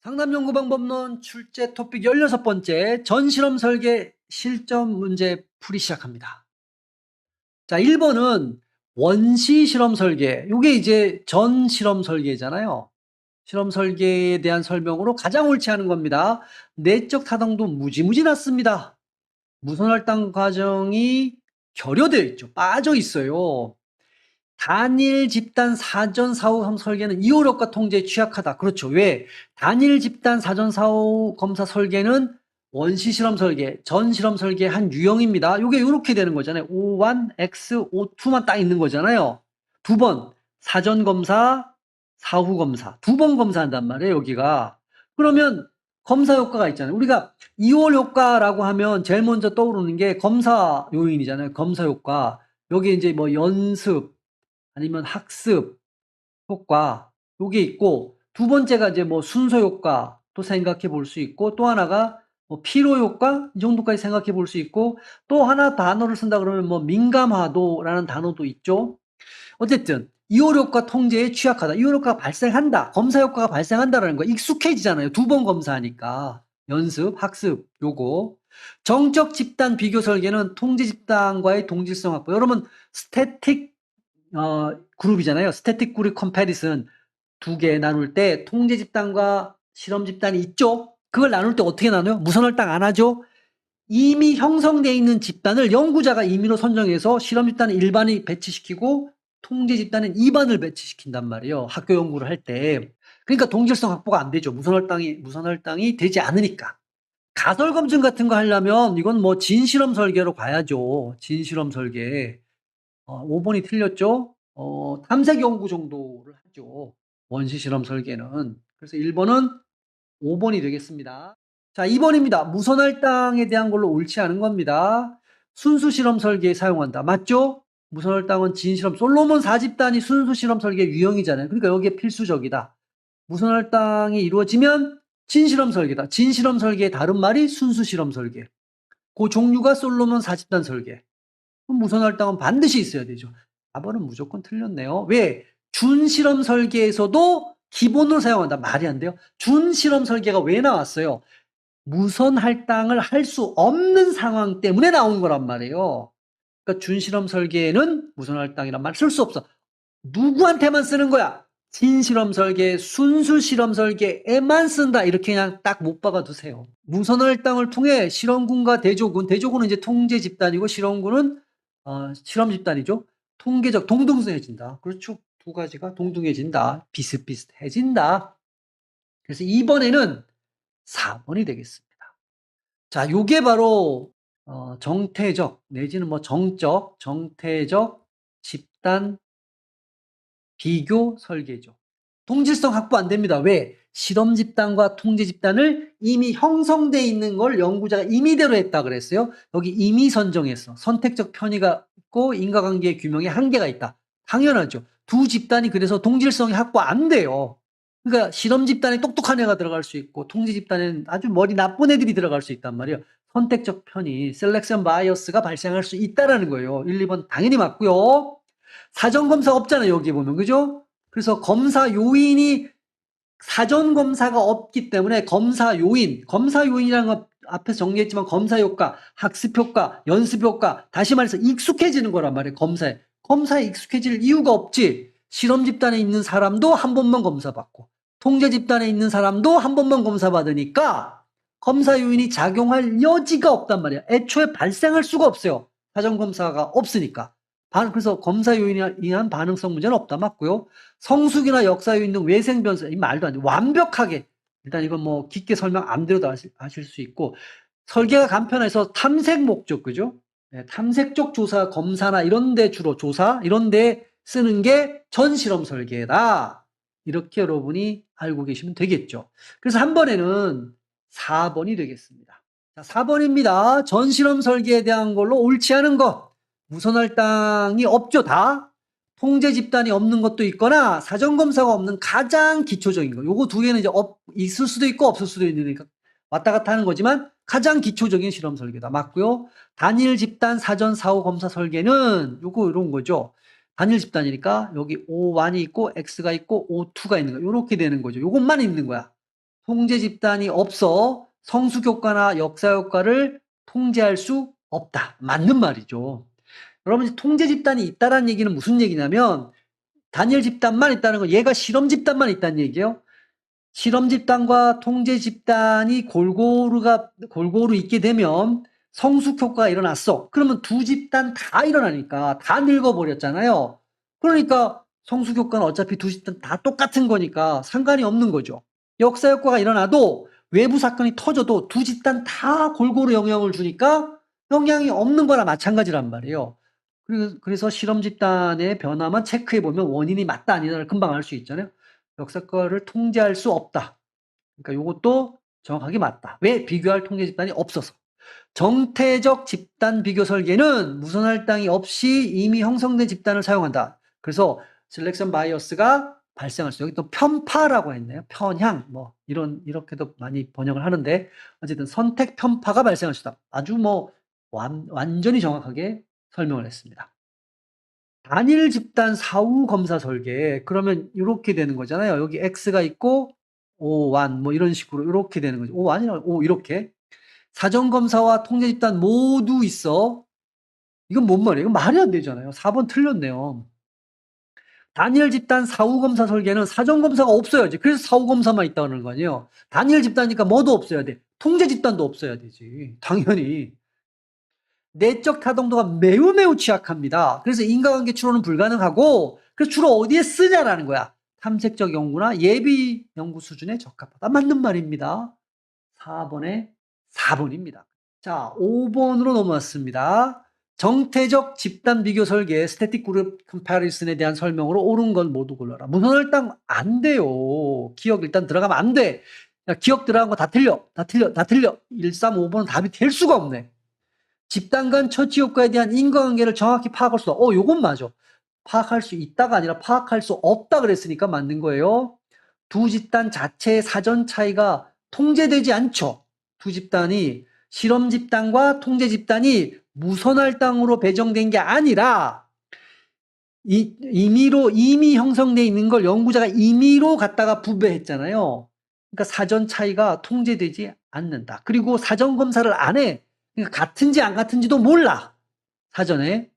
강남연구방법론 출제 토픽 16번째 전실험 설계 실전 문제 풀이 시작합니다. 자, 1번은 원시 실험 설계. 요게 이제 전 실험 설계잖아요. 실험 설계에 대한 설명으로 가장 옳지 않은 겁니다. 내적 타당도 무지무지 낮습니다. 무선할당 과정이 결여되어 있죠. 빠져 있어요. 단일 집단 사전 사후 설계는 이호력과 통제에 취약하다. 그렇죠. 왜? 단일 집단 사전 사후 검사 설계는 원시 실험 설계, 전 실험 설계 한 유형입니다. 이게 이렇게 되는 거잖아요. O1, X, O2만 딱 있는 거잖아요. 두 번 사전 검사, 사후 검사 두 번 검사한단 말이에요. 여기가. 그러면 검사 효과가 있잖아요. 우리가 이월 효과라고 하면 제일 먼저 떠오르는 게 검사 요인이잖아요. 검사 효과. 여기 이제 뭐 연습 아니면 학습 효과 요게 있고, 두 번째가 이제 뭐 순서 효과도 생각해 볼 수 있고, 또 하나가 뭐 피로 효과 이 정도까지 생각해 볼 수 있고, 또 하나 단어를 쓴다 그러면 뭐 민감하도라는 단어도 있죠. 어쨌든 이월 효과 통제에 취약하다. 이월 효과가 발생한다. 검사 효과가 발생한다라는 거 익숙해지잖아요. 두 번 검사하니까. 연습, 학습 요거. 정적 집단 비교 설계는 통제 집단과의 동질성 확보. 여러분 스태틱 그룹이잖아요. 스태틱 그룹 컴패리슨 두 개 나눌 때 통제 집단과 실험 집단이 있죠. 그걸 나눌 때 어떻게 나눠요? 무선할당 안 하죠. 이미 형성되어 있는 집단을 연구자가 임의로 선정해서 실험 집단은 1반이 배치시키고 통제 집단은 2반을 배치시킨단 말이에요. 학교 연구를 할 때. 그러니까 동질성 확보가 안 되죠. 무선할당이 되지 않으니까. 가설 검증 같은 거 하려면 이건 뭐 진실험 설계로 가야죠. 진실험 설계. 5번이 틀렸죠? 탐색 연구 정도를 하죠. 원시 실험 설계는. 그래서 1번은 5번이 되겠습니다. 자, 2번입니다. 무선할당에 대한 걸로 옳지 않은 겁니다. 순수 실험 설계에 사용한다. 맞죠? 무선할당은 진실험, 솔로몬 4집단이 순수 실험 설계 유형이잖아요. 그러니까 여기에 필수적이다. 무선할당이 이루어지면 진실험 설계다. 진실험 설계의 다른 말이 순수 실험 설계. 그 종류가 솔로몬 4집단 설계. 그럼 무선할당은 반드시 있어야 되죠. 4번은 무조건 틀렸네요. 왜? 준실험 설계에서도 기본으로 사용한다. 말이 안 돼요. 준실험 설계가 왜 나왔어요? 무선할당을 할 수 없는 상황 때문에 나온 거란 말이에요. 그러니까 준실험 설계에는 무선할당이란 말 쓸 수 없어. 누구한테만 쓰는 거야? 진실험 설계, 순수 실험 설계에만 쓴다. 이렇게 그냥 딱 못 박아 두세요. 무선할당을 통해 실험군과 대조군은 이제 통제 집단이고 실험군은 실험 집단이죠. 통계적 동등해진다. 그렇죠. 두 가지가 동등해진다. 비슷비슷해진다. 그래서 이번에는 4번이 되겠습니다. 자, 요게 바로 정태적 내지는 뭐 정태적 집단 비교 설계죠. 동질성 확보 안 됩니다. 왜? 실험 집단과 통제 집단을 이미 형성돼 있는 걸 연구자가 임의대로 했다 그랬어요. 여기 임의 선정했어. 선택적 편의가 있고 인과관계의 규명에 한계가 있다. 당연하죠. 두 집단이 그래서 동질성이 확보 안 돼요. 그러니까 실험 집단에 똑똑한 애가 들어갈 수 있고 통제 집단에는 아주 머리 나쁜 애들이 들어갈 수 있단 말이에요. 선택적 편의, 셀렉션 바이어스가 발생할 수 있다라는 거예요. 1, 2번 당연히 맞고요. 사전 검사 없잖아요. 여기 보면. 그죠? 그래서 검사 요인이 사전 검사가 없기 때문에 검사 요인이라는 거 앞에서 정리했지만 검사 효과, 학습 효과, 연습 효과, 다시 말해서 익숙해지는 거란 말이에요. 검사에 익숙해질 이유가 없지. 실험 집단에 있는 사람도 한 번만 검사받고 통제 집단에 있는 사람도 한 번만 검사받으니까 검사 요인이 작용할 여지가 없단 말이야. 애초에 발생할 수가 없어요. 사전 검사가 없으니까. 그래서 검사 요인에 의한 반응성 문제는 없다. 맞고요. 성숙이나 역사 요인 등 외생 변수, 이 말도 안 돼. 완벽하게. 일단 이건 뭐 깊게 설명 안 드려도 아실 수 있고, 설계가 간편해서 탐색 목적, 그죠? 네, 탐색적 조사, 검사나 이런 데 주로 이런 데 쓰는 게 전실험 설계다. 이렇게 여러분이 알고 계시면 되겠죠. 그래서 한 번에는 4번이 되겠습니다. 자, 4번입니다. 전실험 설계에 대한 걸로 옳지 않은 것. 무선할당이 없죠, 다. 통제 집단이 없는 것도 있거나 사전 검사가 없는 가장 기초적인 거. 요거 두 개는 이제 있을 수도 있고 없을 수도 있으니까 왔다 갔다 하는 거지만 가장 기초적인 실험 설계다. 맞고요. 단일 집단 사전 사후 검사 설계는 요거 이런 거죠. 단일 집단이니까 여기 O1이 있고 X가 있고 O2가 있는 거. 요렇게 되는 거죠. 요것만 있는 거야. 통제 집단이 없어 성숙효과나 역사효과를 통제할 수 없다. 맞는 말이죠. 여러분, 통제 집단이 있다는 얘기는 무슨 얘기냐면 단일 집단만 있다는 건 얘가 실험 집단만 있다는 얘기예요. 실험 집단과 통제 집단이 골고루 있게 되면 성숙 효과가 일어났어. 그러면 두 집단 다 일어나니까 다 늙어버렸잖아요. 그러니까 성숙 효과는 어차피 두 집단 다 똑같은 거니까 상관이 없는 거죠. 역사 효과가 일어나도 외부 사건이 터져도 두 집단 다 골고루 영향을 주니까 영향이 없는 거나 마찬가지란 말이에요. 그래서 실험 집단의 변화만 체크해 보면 원인이 맞다 아니다를 금방 알 수 있잖아요. 역사과를 통제할 수 없다. 그러니까 요것도 정확하게 맞다. 왜? 비교할 통제 집단이 없어서. 정태적 집단 비교 설계는 무선 할당이 없이 이미 형성된 집단을 사용한다. 그래서 셀렉션 바이어스가 발생할 수. 여기 또 편파라고 했네요. 편향 뭐 이렇게도 많이 번역을 하는데 어쨌든 선택 편파가 발생할 수 있다. 아주 뭐 완전히 정확하게 설명을 했습니다. 단일 집단 사후 검사 설계. 그러면 이렇게 되는 거잖아요. 여기 X가 있고 O1 뭐 이런 식으로 이렇게 되는 거죠. O1이나 O 이렇게. 사전 검사와 통제 집단 모두 있어. 이건 뭔 말이에요? 이건 말이 안 되잖아요. 4번 틀렸네요. 단일 집단 사후 검사 설계는 사전 검사가 없어야지. 그래서 사후 검사만 있다는 거 아니에요. 단일 집단이니까 뭐도 없어야 돼. 통제 집단도 없어야 되지. 당연히. 내적 타동도가 매우 취약합니다. 그래서 인과관계 추론은 불가능하고 그래서 주로 어디에 쓰냐라는 거야. 탐색적 연구나 예비 연구 수준에 적합하다. 맞는 말입니다. 4번에 4번입니다. 자, 5번으로 넘어왔습니다. 정태적 집단 비교 설계, 스태틱 그룹 컴파리슨에 대한 설명으로 옳은 건 모두 골라라. 무선혈당 안 돼요. 기억 일단 들어가면 안 돼. 야, 기억 들어간 거 다 틀려. 1, 3, 5번은 답이 될 수가 없네. 집단 간 처치 효과에 대한 인과관계를 정확히 파악할 수 없다. 요건 맞아. 파악할 수 있다가 아니라 파악할 수 없다 그랬으니까 맞는 거예요. 두 집단 자체의 사전 차이가 통제되지 않죠. 두 집단이 실험 집단과 통제 집단이 무선할당으로 배정된 게 아니라 이미 형성되어 있는 걸 연구자가 임의로 갖다가 부배했잖아요. 그러니까 사전 차이가 통제되지 않는다. 그리고 사전 검사를 안 해. 그러니까 같은지 안 같은지도 몰라. 사전에.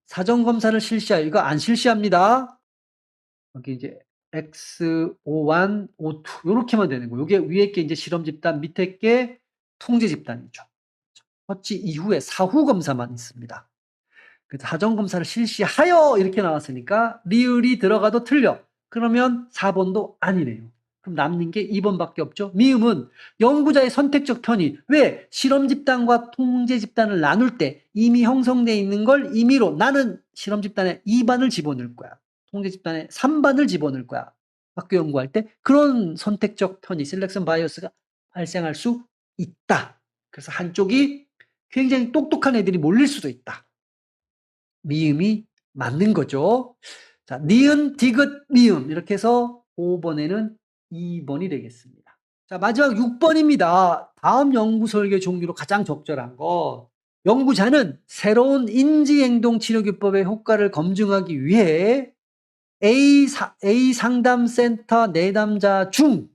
사전 검사를 실시하여 이거 안 실시합니다. 여기 이제 X51, 52 요렇게만 되는 거예요. 요게 위에 게 이제 실험 집단, 밑에 게 통제 집단이죠. 처치 이후에 사후 검사만 있습니다. 그래서 사전 검사를 실시하여 이렇게 나왔으니까 리을이 들어가도 틀려. 그러면 4번도 아니네요. 그럼 남는 게 2번밖에 없죠. 미음은 연구자의 선택적 편의. 왜? 실험 집단과 통제 집단을 나눌 때 이미 형성되어 있는 걸 임의로 나는 실험 집단에 2반을 집어넣을 거야. 통제 집단에 3반을 집어넣을 거야. 학교 연구할 때 그런 선택적 편의, 셀렉션 바이어스가 발생할 수 있다. 그래서 한쪽이 굉장히 똑똑한 애들이 몰릴 수도 있다. 미음이 맞는 거죠. 자, 니은, 디귿, 미음 이렇게 해서 5번에는 2번이 되겠습니다. 자, 마지막 6번입니다. 다음 연구 설계 종류로 가장 적절한 거. 연구자는 새로운 인지행동 치료기법의 효과를 검증하기 위해 A 상담센터 내담자 중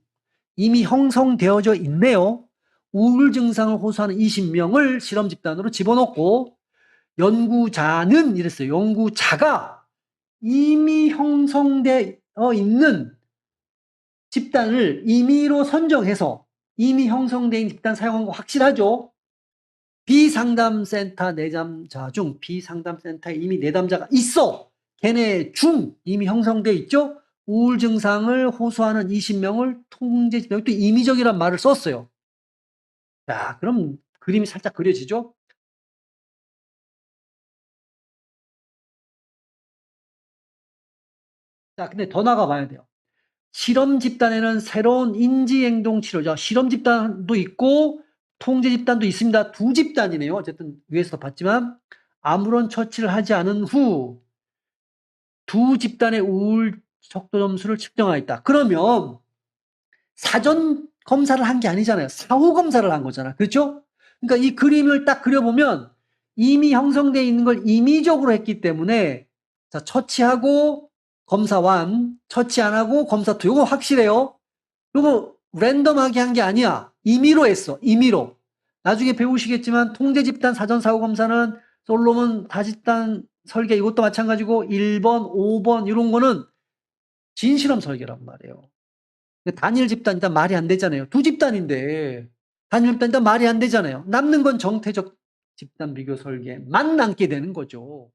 이미 형성되어져 있네요. 우울 증상을 호소하는 20명을 실험 집단으로 집어넣고 연구자는 이랬어요. 연구자가 이미 형성되어 있는 집단을 임의로 선정해서 이미 형성된 집단 사용한 거 확실하죠? 비상담센터 내담자 중 비상담센터에 이미 내담자가 있어. 걔네 중 이미 형성되어 있죠? 우울 증상을 호소하는 20명을 통제 집단. 또 임의적이란 말을 썼어요. 자, 그럼 그림이 살짝 그려지죠? 자, 근데 더 나가봐야 돼요. 실험 집단에는 새로운 인지행동 치료자, 실험 집단도 있고 통제 집단도 있습니다. 두 집단이네요. 어쨌든 위에서도 봤지만 아무런 처치를 하지 않은 후 두 집단의 우울 척도 점수를 측정하였다. 그러면 사전 검사를 한 게 아니잖아요. 사후 검사를 한 거잖아. 그렇죠? 그러니까 이 그림을 딱 그려보면 이미 형성되어 있는 걸 임의적으로 했기 때문에 자, 처치하고 검사 완, 처치 안 하고 검사 투. 요거 확실해요. 요거 랜덤하게 한 게 아니야. 임의로 했어. 임의로. 나중에 배우시겠지만 통제 집단 사전 사후 검사는 솔로몬 다집단 설계 이것도 마찬가지고 1번, 5번 이런 거는 진실험 설계란 말이에요. 단일 집단 일단 말이 안 되잖아요. 두 집단인데 단일 집단 일단 말이 안 되잖아요. 남는 건 정태적 집단 비교 설계만 남게 되는 거죠.